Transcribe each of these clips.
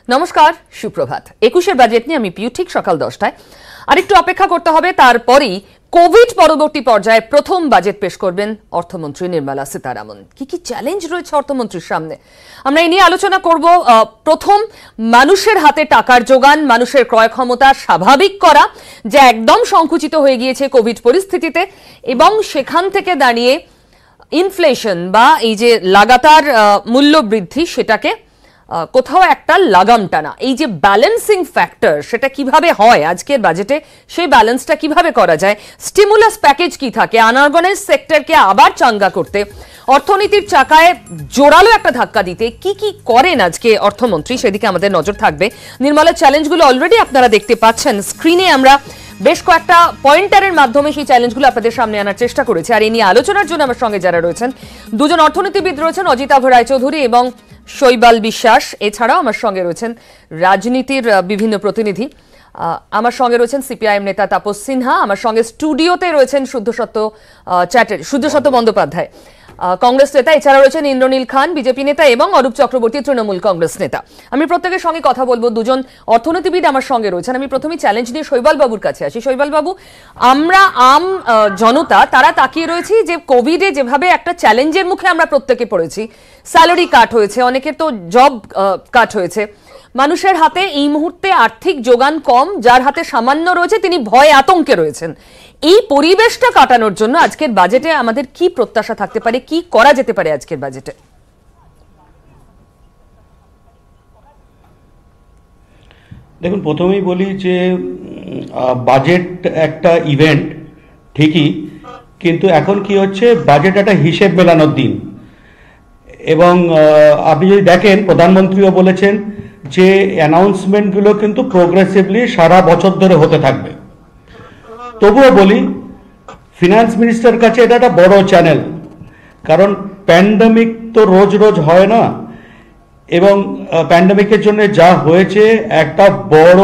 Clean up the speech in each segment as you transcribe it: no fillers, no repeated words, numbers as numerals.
নমস্কার, সুপ্রভাত। 21-এর বাজেট নিয়ে আমি পিউ ঠিক সকাল 10টায়। আরেকটু অপেক্ষা করতে হবে, তারপরেই কোভিড পরবর্তী পর্যায়ে প্রথম বাজেট পেশ করবেন অর্থমন্ত্রী নির্মলা সীতারামন। কি কি চ্যালেঞ্জ রয়েছে অর্থমন্ত্রীর সামনে, আমরা এই নিয়ে আলোচনা করব। প্রথম, মানুষের হাতে টাকার যোগান, মানুষের ক্রয় ক্ষমতা স্বাভাবিক করা, যা একদম সংকুচিত হয়ে গিয়েছে কোভিড পরিস্থিতিতে, এবং সেখান থেকে দাঁড়িয়ে ইনফ্লেশন বা এই যে লাগাতার মূল্য বৃদ্ধি, সেটাকে কোথাও একটা লাগাম টানা। এই যে ব্যালেন্সিং ফ্যাক্টর, সেটা কিভাবে হয় আজকের বাজেটে, সেই ব্যালেন্সটা কিভাবে করা যায়, স্টিমুলাস প্যাকেজ কি থাকে আনঅর্গানাইজ সেক্টরকে আবার চাঙ্গা করতে, অর্থনীতির চাকায় জোরালো একটা ধাক্কা দিতে কি কি করেন আজকে অর্থমন্ত্রী, সেদিকে আমাদের নজর থাকবে। নির্মলার চ্যালেঞ্জগুলো অলরেডি আপনারা দেখতে পাচ্ছেন স্ক্রিনে। আমরা বেশ কয়েকটা পয়েন্টারের মাধ্যমে সেই চ্যালেঞ্জগুলো আপনাদের সামনে আনার চেষ্টা করেছি। আর এই নিয়ে আলোচনার জন্য আমার সঙ্গে যারা রয়েছেন, দুজন অর্থনীতিবিদ রয়েছেন, অজিতাভ রায়চৌধুরী এবং শৈবাল বিশ্বাস। এছাড়াও আমার সঙ্গে রয়েছেন রাজনীতির বিভিন্ন প্রতিনিধি। আমার সঙ্গে রয়েছেন সিপিআইএম নেতা তাপস সিনহা। আমার সঙ্গে স্টুডিওতে রয়েছেন শুদ্ধসত্য বন্দ্যোপাধ্যায়, কংগ্রেস নেতা। এছাড়া রয়েছেন ইন্দ্রনীল খান, বিজেপি নেতা, এবং অরূপ চক্রবর্তী, তৃণমূল কংগ্রেস নেতা। আমি প্রত্যেকের সঙ্গে কথা বলবো। দুজন অর্থনীতিবিদ আমার সঙ্গে রয়েছেন। আমি প্রথমেই চ্যালেঞ্জ নিয়ে শৈবাল বাবুর কাছে আসি। শৈবাল বাবু, আমরা আম জনতা তারা তাকিয়ে রয়েছি যে কোভিডে যেভাবে একটা চ্যালেঞ্জের মুখে আমরা প্রত্যেকে পড়েছি, স্যালারি কাট হয়েছে, অনেকের তো জব কাট হয়েছে, মানুষের হাতে এই মুহূর্তে আর্থিক যোগান কম, যার হাতে সামান্য রয়েছে তিনি ভয় আতঙ্কে রয়েছেন। এই পরিবেশটা কাটানোর জন্য আজকের বাজেটে আমাদের কি প্রত্যাশা থাকতে পারে, কি করা যেতে পারে আজকের বাজেটে? দেখুন, প্রথমেই বলি যে বাজেট একটা ইভেন্ট ঠিকই, কিন্তু এখন কি হচ্ছে, বাজেট একটা হিসেব মেলানোর দিন। এবং আপনি যদি দেখেন, প্রধানমন্ত্রীও বলেছেন যে অ্যানাউন্সমেন্টগুলো কিন্তু প্রোগ্রেসিভলি সারা বছর ধরে হতে থাকবে। তবুও বলি, ফিনান্স মিনিস্টার কাছে এটা একটা বড় চ্যানেল, কারণ প্যান্ডেমিক তো রোজ রোজ হয় না, এবং প্যান্ডেমিকের জন্য যা হয়েছে, একটা বড়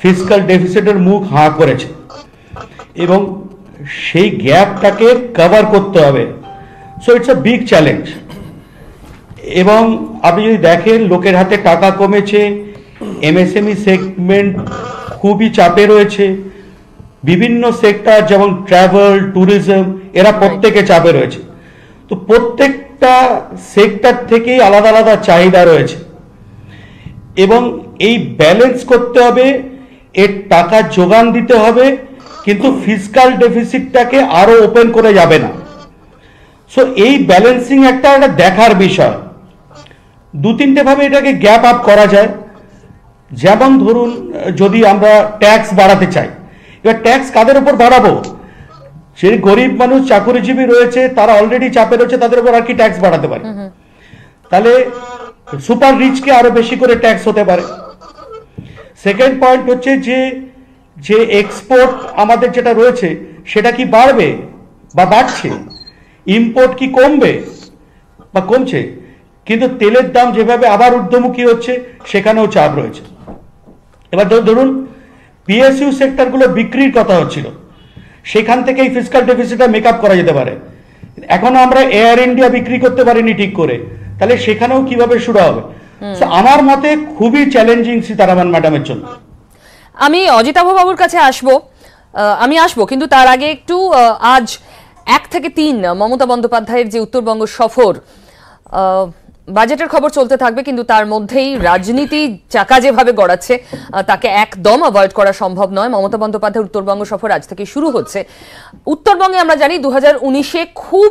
ফিসকাল ডেফিসিটের মুখ হাঁ করেছে, এবং সেই গ্যাপটাকে কভার করতে হবে। So it's a big challenge. এবং আপনি যদি দেখেন, লোকের হাতে টাকা কমেছে, এমএসএমই সেগমেন্ট খুবই চাপে রয়েছে, বিভিন্ন সেক্টর যেমন ট্রাভেল, ট্যুরিজম, এরা প্রত্যেকে চাপে রয়েছে। তো প্রত্যেকটা সেক্টর থেকেই আলাদা আলাদা চাহিদা রয়েছে, এবং এই ব্যালেন্স করতে হবে, এর টাকা যোগান দিতে হবে, কিন্তু ফিসকাল ডেফিসিটটাকে আরো ওপেন করে যাবে না। সো এই ব্যালেন্সিং একটা দেখার বিষয়। দু তিনটে ভাবে এটাকে গ্যাপ আপ করা যায়। যেমন ধরুন, যদি আমরা ট্যাক্স বাড়াতে চাই, এবার ট্যাক্স কাদের উপর বাড়াবো? সেই গরিব মানুষ, চাকরিজীবী রয়েছে, তারা অলরেডি চাপে রয়েছে, তাদের উপর আর কি ট্যাক্স বাড়াতে পারে? তাহলে সুপার রিচকে আরো বেশি করে ট্যাক্স হতে পারে। সেকেন্ড পয়েন্ট হচ্ছে যে এক্সপোর্ট আমাদের যেটা রয়েছে, সেটা কি বাড়বে বা বাড়ছে? ইম্পোর্ট কি কমবে বা কমছে? কিন্তু তেলের দাম যেভাবে আবার ঊর্ধ্বমুখী হচ্ছে, সেখানেও চাপ রয়েছে। এবার ধরুন, পিএসইউ সেক্টরগুলো বিক্রির কথা হচ্ছিল, সেখান থেকে এই ফিসকাল ডেফিসিটটা মেকআপ করা যেতে পারে। এখনো আমরা এয়ার ইন্ডিয়া বিক্রি করতে পারিনি ঠিক করে, তাহলে সেখানেও কিভাবে শুরু হবে? আমার মতে খুবই চ্যালেঞ্জিং সীতারামন ম্যাডামের জন্য। আমি অজিতাভ বাবুর কাছে আসবো, কিন্তু তার আগে একটু আজ 1 থেকে 3 মমতা বন্দ্যোপাধ্যায়ের যে উত্তরবঙ্গ সফর, বাজেটের খবর চলতে থাকবে, কিন্তু তার মধ্যেই রাজনীতি চাকা যেভাবে গড়াচ্ছে, তাকে একদম অ্যাভয়েড করা সম্ভব নয়। মমতা বন্দ্যোপাধ্যায়ের উত্তরবঙ্গ সফর আজ থেকে শুরু হচ্ছে। উত্তরবঙ্গে আমরা জানি 2019-এ খুব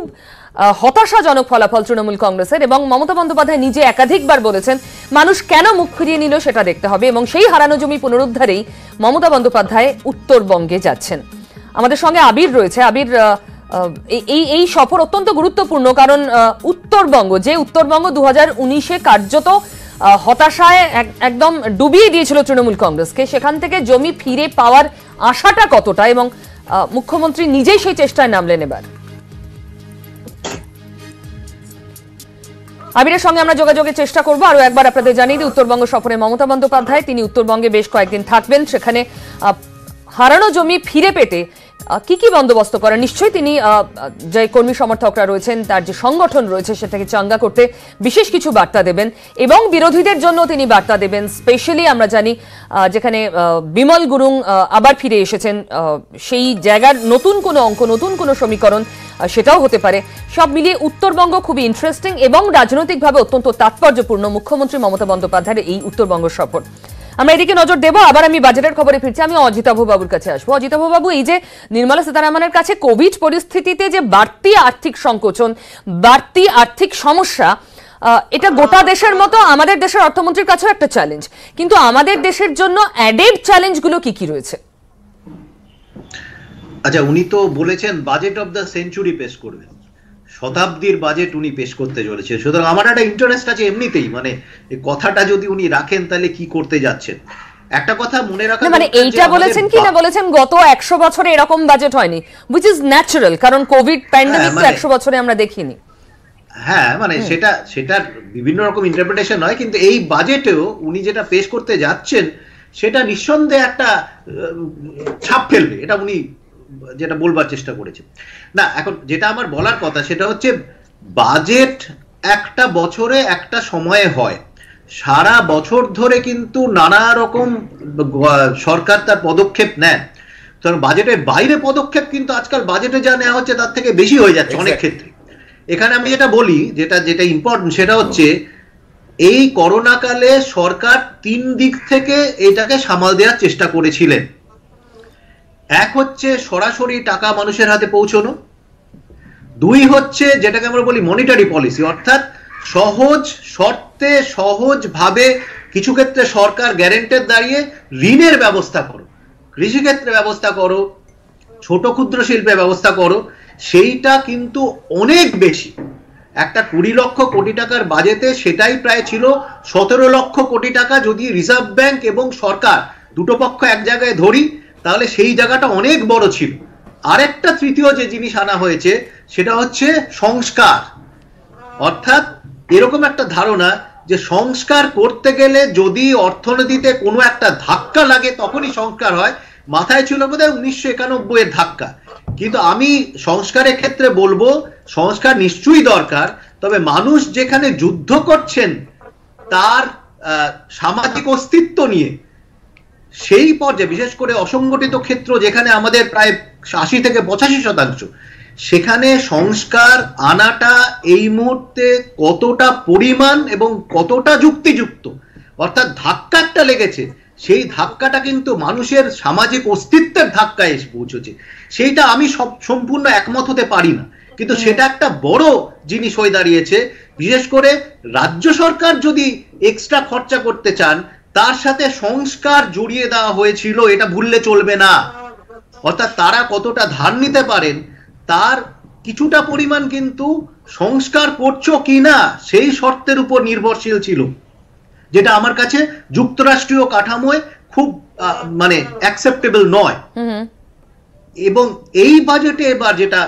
হতাশাজনক ফলাফল তৃণমূল কংগ্রেসের, এবং মমতা বন্দ্যোপাধ্যায় নিজে একাধিকবার বলেছেন মানুষ কেন মুখ ফিরিয়ে নিল সেটা দেখতে হবে, এবং সেই হারানো জমি পুনরুদ্ধারেই মমতা বন্দ্যোপাধ্যায় উত্তরবঙ্গে যাচ্ছেন। আমাদের সঙ্গে আবির রয়েছে। আবির, এই সফর অত্যন্ত গুরুত্বপূর্ণ, কারণ উত্তরবঙ্গ 2019-এ কার্যত হতাশায় একদম ডুবিয়ে দিয়েছিল তৃণমূল কংগ্রেসকে, সেখান থেকে জমি ফিরে পাওয়ার আশাটা কতটা, এবং মুখ্যমন্ত্রী নিজেই সেই চেষ্টায় নামলেন এবার। আবিরের সঙ্গে আমরা যোগাযোগের চেষ্টা করবো। আরো একবার আপনাদের জানিয়ে দিই, উত্তরবঙ্গ সফরে মমতা বন্দ্যোপাধ্যায়, তিনি উত্তরবঙ্গে বেশ কয়েকদিন থাকবেন। সেখানে হারানো জমি ফিরে পেতে কি কি বন্দোবস্ত করেন? নিশ্চয়ই তিনি যে কর্মী সমর্থকরা রয়েছেন, তার যে সংগঠন রয়েছে সেটাকে চাঙ্গা করতে বিশেষ কিছু বার্তা দেবেন এবং বিরোধীদের জন্য তিনি বার্তা দেবেন। স্পেশালি আমরা জানি যেখানে বিমল গুরুং আবার ফিরে এসেছেন, সেই জায়গার নতুন কোনো অঙ্ক, নতুন কোনো সমীকরণ সেটাও হতে পারে। সব মিলিয়ে উত্তরবঙ্গ খুবই ইন্টারেস্টিং এবং রাজনৈতিকভাবে অত্যন্ত তাৎপর্যপূর্ণ মুখ্যমন্ত্রী মমতা বন্দ্যোপাধ্যায়ের এই উত্তরবঙ্গ সফর। আমরা এদিকে নজর দেব। আবার আমি বাজেটের খবরে ফিরছি, আমি অজিতাভ বাবুর কাছে আসবো। অজিতাভ বাবু, এই যে নির্মলা সীতারামনের কাছে কোভিড পরিস্থিতিতে যে বাড়তি আর্থিক সংকোচন, বাড়তি আর্থিক সমস্যা, এটা গোটা দেশের মতো আমাদের দেশের অর্থমন্ত্রীর কাছেও একটা চ্যালেঞ্জ, কিন্তু আমাদের দেশের জন্য অ্যাডেড চ্যালেঞ্জগুলো কি কি রয়েছে? আচ্ছা, উনি তো বলেছেন বাজেট অফ দ্য সেঞ্চুরি পেশ করবেন, শতাব্দীর বাজেট উনি পেশ করতে চলেছে। সুতরাং আমার একটা ইন্টারেস্ট আছে এমনিতেই, মানে এই কথাটা যদি উনি রাখেন তাহলে কি করতে যাচ্ছেন। একটা কথা মনে রাখা, মানে এইটা বলেছেন কি না বলেছেন গত 100 বছরে এরকম বাজেট হয়নি, হুইচ ইজ ন্যাচারাল, কারণ কোভিড প্যান্ডেমিক তো 100 বছরে আমরা দেখিনি। হ্যাঁ, মানে সেটার বিভিন্ন রকম ইন্টারপ্রিটেশন হয়, কিন্তু এই বাজেটেও উনি যেটা পেশ করতে যাচ্ছেন সেটা নিঃসন্দেহে একটা ছাপ ফেলবে, এটা উনি যেটা বলবার চেষ্টা করেছে। না, এখন যেটা আমার বলার কথা সেটা হচ্ছে বাজেট একটা বছরে একটা সময়ে হয়, সারা বছর ধরে কিন্তু নানা রকম সরকার তার পদক্ষেপ নেন। কারণ বাজেটের বাইরে পদক্ষেপ কিন্তু আজকাল বাজেটে যা নেওয়া হচ্ছে তার থেকে বেশি হয়ে যাচ্ছে অনেক ক্ষেত্রে। এখানে আমি যেটা বলি, যেটা ইম্পর্টেন্ট সেটা হচ্ছে এই করোনা কালে সরকার 3 দিক থেকে এটাকে সামাল দেওয়ার চেষ্টা করেছিলেন। এক হচ্ছে সরাসরি টাকা মানুষের হাতে পৌঁছানো, 2 হচ্ছে যেটাকে আমরা বলি মনিটারি পলিসি, অর্থাৎ সহজ শর্তে সহজভাবে কিছু ক্ষেত্রে সরকার গ্যারেন্টেড দাঁড়িয়ে ঋণের ব্যবস্থা করো, কৃষিক্ষেত্রে ব্যবস্থা করো, ছোট ক্ষুদ্র শিল্পের ব্যবস্থা করো। সেইটা কিন্তু অনেক বেশি, একটা 20 লক্ষ কোটি টাকার বাজেটে সেটাই প্রায় ছিল 17 লক্ষ কোটি টাকা। যদি রিজার্ভ ব্যাংক এবং সরকার দুটো পক্ষ এক জায়গায় ধরি তাহলে সেই জায়গাটা অনেক বড় ছিল। আরেকটা তৃতীয় যে জিনিস আনা হয়েছে সেটা হচ্ছে সংস্কার, অর্থাৎ এরকম একটা ধারণা যে সংস্কার করতে গেলে যদি অর্থনীতিতে কোনো একটা ধাক্কা লাগে তখনই সংস্কার হয়। মাথায় ছিল বোধহয় 1991 এর ধাক্কা। কিন্তু আমি সংস্কারের ক্ষেত্রে বলবো সংস্কার নিশ্চয়ই দরকার, তবে মানুষ যেখানে যুদ্ধ করছেন তার সামাজিক অস্তিত্ব নিয়ে, সেই পর্যায়ে বিশেষ করে অসংগঠিত ক্ষেত্র যেখানে আমাদের প্রায় 80 থেকে 85%, সেখানে সংস্কার আনাটা এই মুহূর্তে কতটা পরিমাণ এবং কতটা যুক্তিযুক্ত, অর্থাৎ ধাক্কা একটা লেগেছে, সেই ধাক্কাটা কিন্তু মানুষের সামাজিক অস্তিত্বের ধাক্কায় এসে পৌঁছেছে। সেইটা আমি সম্পূর্ণ একমত হতে পারি না, কিন্তু সেটা একটা বড় জিনিস হয়ে দাঁড়িয়েছে। বিশেষ করে রাজ্য সরকার যদি এক্সট্রা খরচা করতে চান তার সাথে সংস্কার জড়িয়ে দেওয়া হয়েছিল, এটা ভুললে চলবে না। অর্থাৎ তারা কতটা ধার নিতে পারেন তার কিছুটা পরিমাণ কিন্তু সংস্কার করছো কিনা সেই শর্তের উপর নির্ভরশীল ছিল, যেটা আমার কাছে যুক্তরাষ্ট্রীয় কাঠামোয় খুব মানে অ্যাকসেপ্টেবল নয়। এবং এই বাজেটে এবার যেটা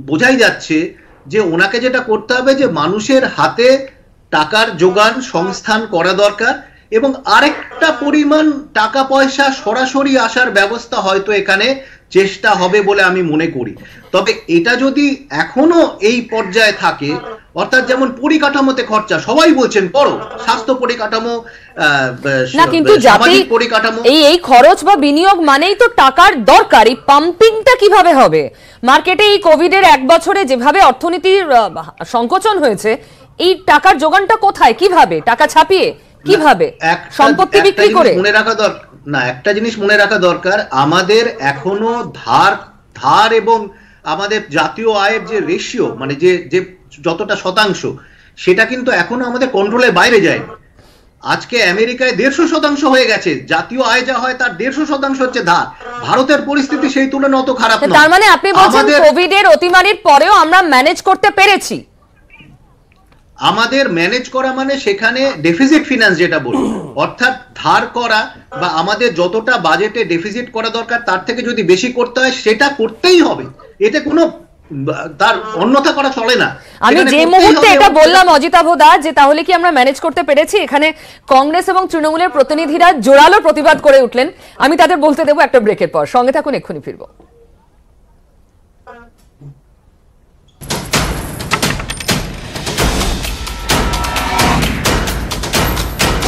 বোঝাই যাচ্ছে যে ওনাকে যেটা করতে হবে যে মানুষের হাতে টাকার যোগান সংস্থান করা দরকার, এবং আরেকটা পরিমাণ টাকা পয়সা সরাসরি আসার ব্যবস্থা হয়তো এখানে চেষ্টা হবে বলে আমি মনে করি। তবে এটা যদি এখনো এই পর্যায়ে থাকে, অর্থাৎ যেমন পরিকাঠামোতে খরচা সবাই বলছেন করো, স্বাস্থ্য পরিকাঠামো, না, কিন্তু সামাজিক পরিকাঠামো, এই খরচ বা বিনিয়োগ মানেই তো টাকার দরকার। এই পাম্পিংটা কিভাবে হবে? মার্কেটে এই কোভিডের 1 বছরে যেভাবে অর্থনীতির সংকোচন হয়েছে, এই টাকার যোগানটা কোথায়, কিভাবে? টাকা ছাপিয়ে, কিভাবে? সম্পত্তি বিক্রি করে? মনে রাখা দরকার না, একটা জিনিস মনে রাখা দরকার, আমাদের এখনো ধার এবং আমাদের জাতীয় আয়ের যে রেশিও, মানে যে যতটা শতাংশ, সেটা কিন্তু এখনো আমাদের কন্ট্রোলের বাইরে যায়নি। আজকে আমেরিকায় 150% হয়ে গেছে, জাতীয় আয় যা হয় তার 150% হচ্ছে ধার। ভারতের পরিস্থিতি সেই তুলনায় অত খারাপ নয়। তার মানে আপনি বলছেন কোভিড এর অতিমারির পরেও আমরা ম্যানেজ করতে পেরেছি। আমাদের ম্যানেজ করা মানে সেখানে ডেফিসিট ফিনান্স যেটা বলি, অর্থাৎ ধার করা, বা আমাদের যতটা বাজেটে ডেফিসিট করা দরকার তার থেকে যদি বেশি করতে হয় সেটা করতেই হবে, এতে কোনো তার অন্যথা করা চলে না। আমি যে মুহূর্তে এটা বললাম অজিতাভ দা যে তাহলে কি আমরা ম্যানেজ করতে পেরেছি, এখানে কংগ্রেস এবং তৃণমূলের প্রতিনিধিরা জোরালো প্রতিবাদ করে উঠলেন। আমি তাদের বলতে দেবো একটা ব্রেকের পর। সঙ্গে থাকুন, এক্ষুনি ফিরবো।